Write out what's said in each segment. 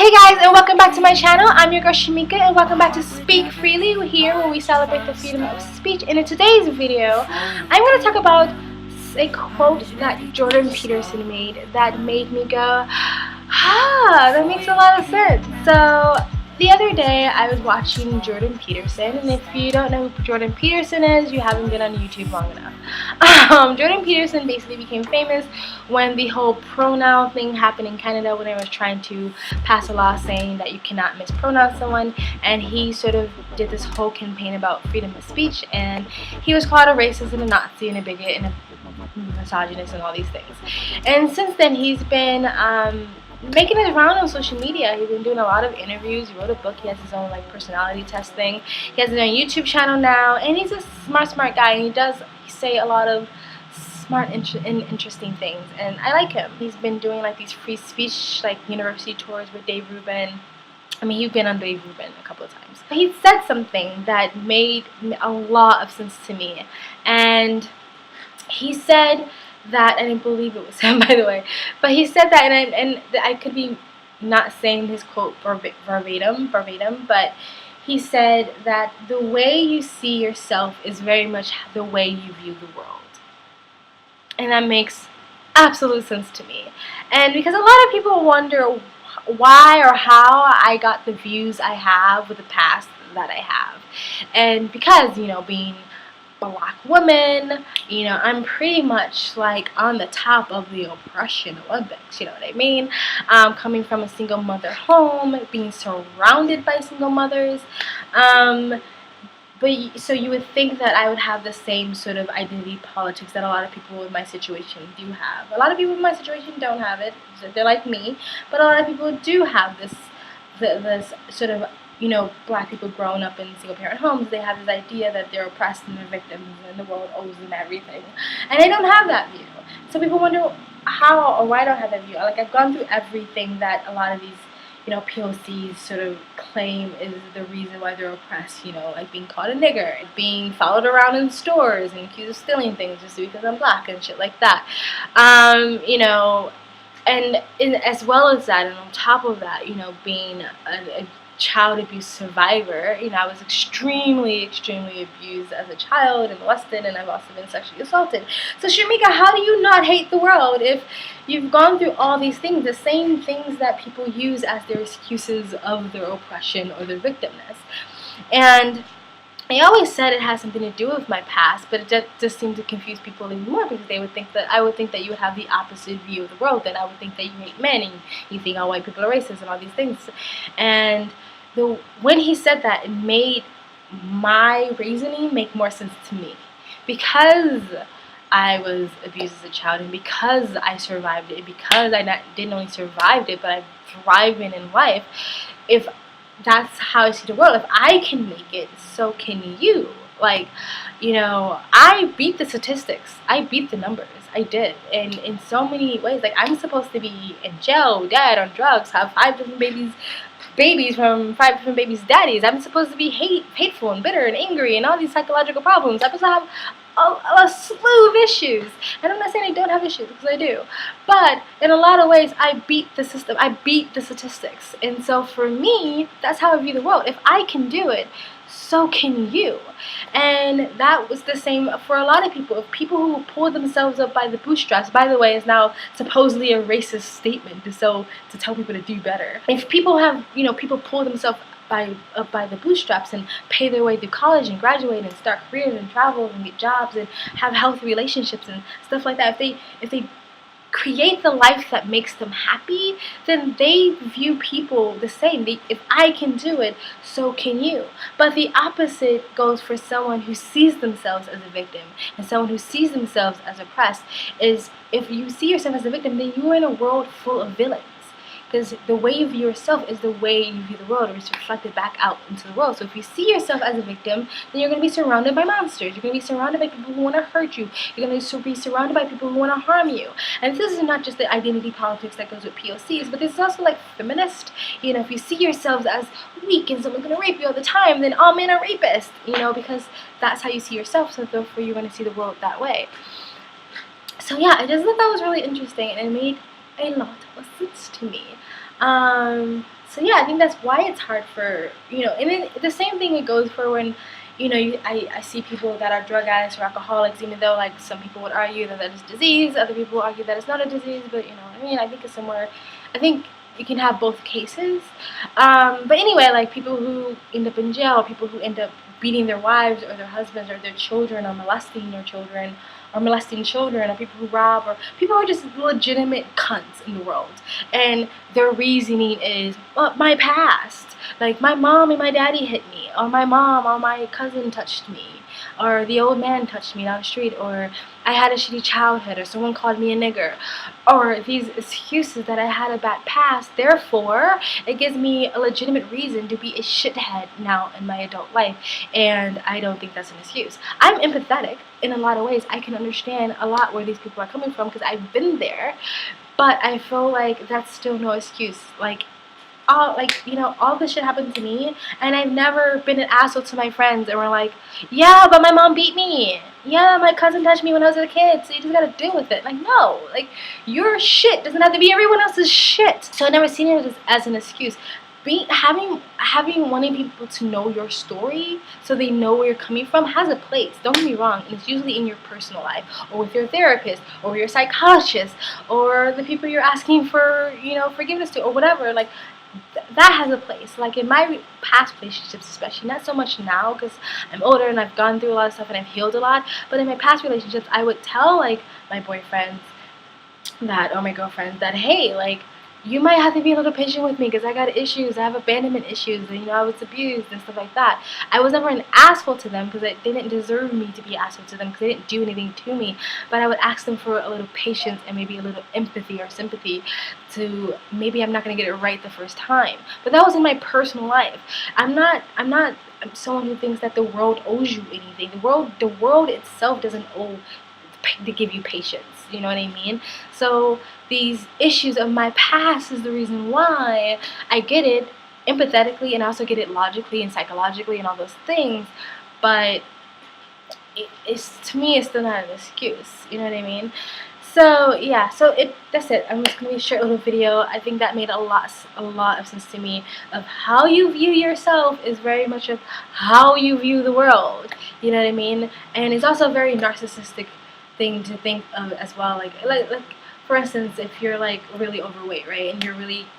Hey guys, and welcome back to my channel. I'm your girl Shamika, and welcome back to Speak Freely. We're here where we celebrate the freedom of speech. And in today's video, I'm going to talk about a quote that Jordan Peterson made that made me go, that makes a lot of sense. So the other day I was watching Jordan Peterson, and if you don't know who Jordan Peterson is, you haven't been on YouTube long enough. Jordan Peterson basically became famous when the whole pronoun thing happened in Canada, when they was trying to pass a law saying that you cannot mispronounce someone, and he sort of did this whole campaign about freedom of speech, and he was called a racist and a Nazi and a bigot and a misogynist and all these things. And since then he's been making his round on social media. He's been doing a lot of interviews. He wrote a book. He has his own personality test thing. He has his own YouTube channel now, and he's a smart guy, and he does say a lot of smart and interesting things, and I like him. He's been doing these free speech university tours with Dave Rubin. I mean, he's been on Dave Rubin a couple of times. He said something that made a lot of sense to me, and he said that, and I believe it was him, by the way, but he said that, and I could be not saying his quote verbatim, but he said that the way you see yourself is very much the way you view the world. And that makes absolute sense to me. And because a lot of people wonder why or how I got the views I have with the past that I have. And because, being a black woman, I'm pretty much on the top of the oppression Olympics, you know what I mean? Coming from a single mother home, being surrounded by single mothers, so you would think that I would have the same sort of identity politics that a lot of people in my situation do have. A lot of people in my situation don't have it. They're like me, but a lot of people do have this sort of, black people growing up in single-parent homes. They have this idea that they're oppressed and they're victims and the world owes them everything. And I don't have that view. So people wonder how or why I don't have that view. I've gone through everything that a lot of these POCs sort of claim is the reason why they're oppressed, like being called a nigger, being followed around in stores and accused of stealing things just because I'm black and shit like that. And as well as that, and on top of that, being a child abuse survivor, I was extremely abused as a child and molested, and I've also been sexually assaulted. So Shamika, how do you not hate the world if you've gone through all these things, the same things that people use as their excuses of their oppression or their victimness? And I always said it has something to do with my past, but it just seemed to confuse people even more, because they would think that I would think that you would have the opposite view of the world. Then I would think that you hate men and you think all white people are racist and all these things. And when he said that, it made my reasoning make more sense to me, because I was abused as a child, and because I survived it, and because I didn't only survived it, but I thrived in life. If that's how I see the world, if I can make it, so can you. I beat the statistics. I beat the numbers. I did. And in so many ways. I'm supposed to be in jail, dead, on drugs, have 5 different babies from 5 different babies' daddies. I'm supposed to be hateful and bitter and angry and all these psychological problems. I'm supposed to have a slew of issues. And I'm not saying I don't have issues, because I do. But in a lot of ways, I beat the system. I beat the statistics. And so for me, that's how I view the world. If I can do it, so can you. And that was the same for a lot of people. If people who pull themselves up by the bootstraps, by the way, is now supposedly a racist statement to tell people to do better. If people have, people pull themselves up by the bootstraps and pay their way through college and graduate and start careers and travel and get jobs and have healthy relationships and stuff like that, if they create the life that makes them happy, then they view people the same. If I can do it, so can you. But the opposite goes for someone who sees themselves as a victim and someone who sees themselves as oppressed. Is if you see yourself as a victim, then you are in a world full of villains. Because the way you view yourself is the way you view the world, or it's reflected back out into the world. So if you see yourself as a victim, then you're going to be surrounded by monsters. You're going to be surrounded by people who want to hurt you. You're going to be surrounded by people who want to harm you. And this is not just the identity politics that goes with POCs, but this is also feminist. If you see yourselves as weak and someone's going to rape you all the time, then all men are rapists. Because that's how you see yourself, so therefore you're going to see the world that way. So yeah, I just thought that was really interesting, and it made a lot of sense to me. So yeah, I think that's why it's hard for, and then the same thing it goes for when, I see people that are drug addicts or alcoholics, even though like some people would argue that that is disease, other people argue that it's not a disease, but you know what I mean? I think it's somewhere, I think you can have both cases. But anyway, like people who end up in jail, people who end up beating their wives or their husbands or their children, or molesting their children, or molesting children, or people who rob, or people who are just legitimate cunts in the world. And their reasoning is, well, my past. Like, my mom and my daddy hit me, or my mom or my cousin touched me, or the old man touched me down the street, or I had a shitty childhood, or someone called me a nigger, or these excuses that I had a bad past. Therefore, it gives me a legitimate reason to be a shithead now in my adult life, and I don't think that's an excuse. I'm empathetic in a lot of ways. I can understand a lot where these people are coming from because I've been there, but I feel like that's still no excuse. Like, all this shit happened to me, and I've never been an asshole to my friends and we're like, yeah, but my mom beat me, yeah, my cousin touched me when I was a kid, so you just gotta deal with it. Like, no, like, your shit doesn't have to be everyone else's shit. So I've never seen it as an excuse. Having wanting people to know your story so they know where you're coming from has a place, don't get me wrong, and it's usually in your personal life, or with your therapist, or your psychologist, or the people you're asking for, forgiveness to, or whatever. Like, that has a place. Like, in my past relationships especially, not so much now because I'm older and I've gone through a lot of stuff and I've healed a lot, but in my past relationships I would tell like my boyfriends that, or my girlfriends, that, hey, like, you might have to be a little patient with me because I got issues. I have abandonment issues, and I was abused and stuff like that. I was never an asshole to them because they didn't deserve me to be an asshole to them because they didn't do anything to me. But I would ask them for a little patience and maybe a little empathy or sympathy to, maybe I'm not going to get it right the first time. But that was in my personal life. I'm not someone who thinks that the world owes you anything. The world itself doesn't owe to give you patience. You know what I mean? So these issues of my past is the reason why I get it empathetically, and I also get it logically and psychologically and all those things. But to me, it's still not an excuse. You know what I mean? So yeah, that's it. I'm just gonna be a short little video. I think that made a lot of sense to me, of how you view yourself is very much of how you view the world. You know what I mean? And it's also a very narcissistic thing to think of as well. Like for instance, if you're like really overweight, right, and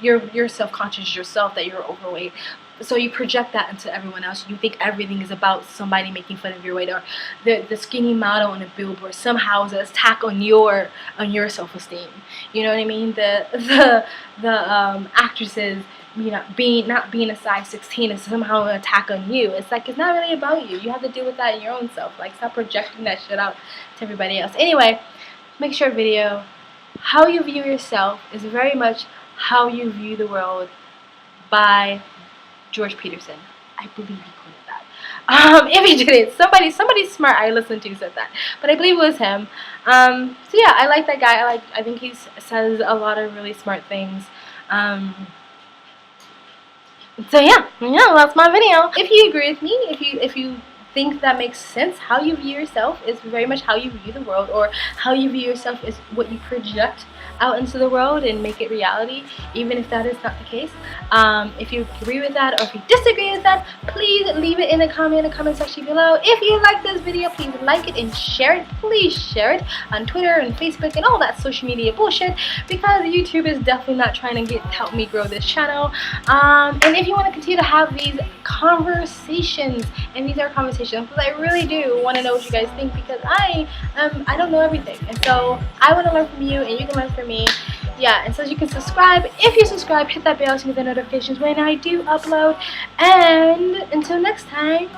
you're self-conscious yourself that you're overweight, so you project that into everyone else. You think everything is about somebody making fun of your weight, or the skinny model on a billboard somehow is an attack on your self-esteem. You know what I mean? The actresses, not being a size 16 is somehow an attack on you. It's like, it's not really about you. You have to deal with that in your own self. Like, stop projecting that shit out to everybody else. Anyway, make sure video. How you view yourself is very much how you view the world, by George Peterson. I believe he quoted that. If he didn't, somebody smart I listened to said that, but I believe it was him. So yeah, I like that guy. I think he says a lot of really smart things. So yeah, that's my video. If you agree with me, if you think that makes sense, how you view yourself is very much how you view the world, or how you view yourself is what you project out into the world and make it reality, even if that is not the case. If you agree with that, or if you disagree with that, please leave it in the comment section below. If you like this video, please like it and share it. Please share it on Twitter and Facebook and all that social media bullshit, because YouTube is definitely not trying to help me grow this channel. And if you want to continue to have these conversations, and these are conversations because I really do want to know what you guys think, because I don't know everything, and so I want to learn from you and you can learn from me. Yeah, and so you can subscribe. If you subscribe, hit that bell so you get the notifications when I do upload. And until next time.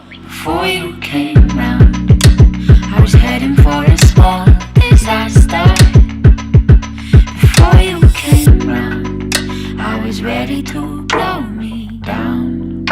Before you came round, I was heading for a small disaster. Before you came round, I was ready to blow me down.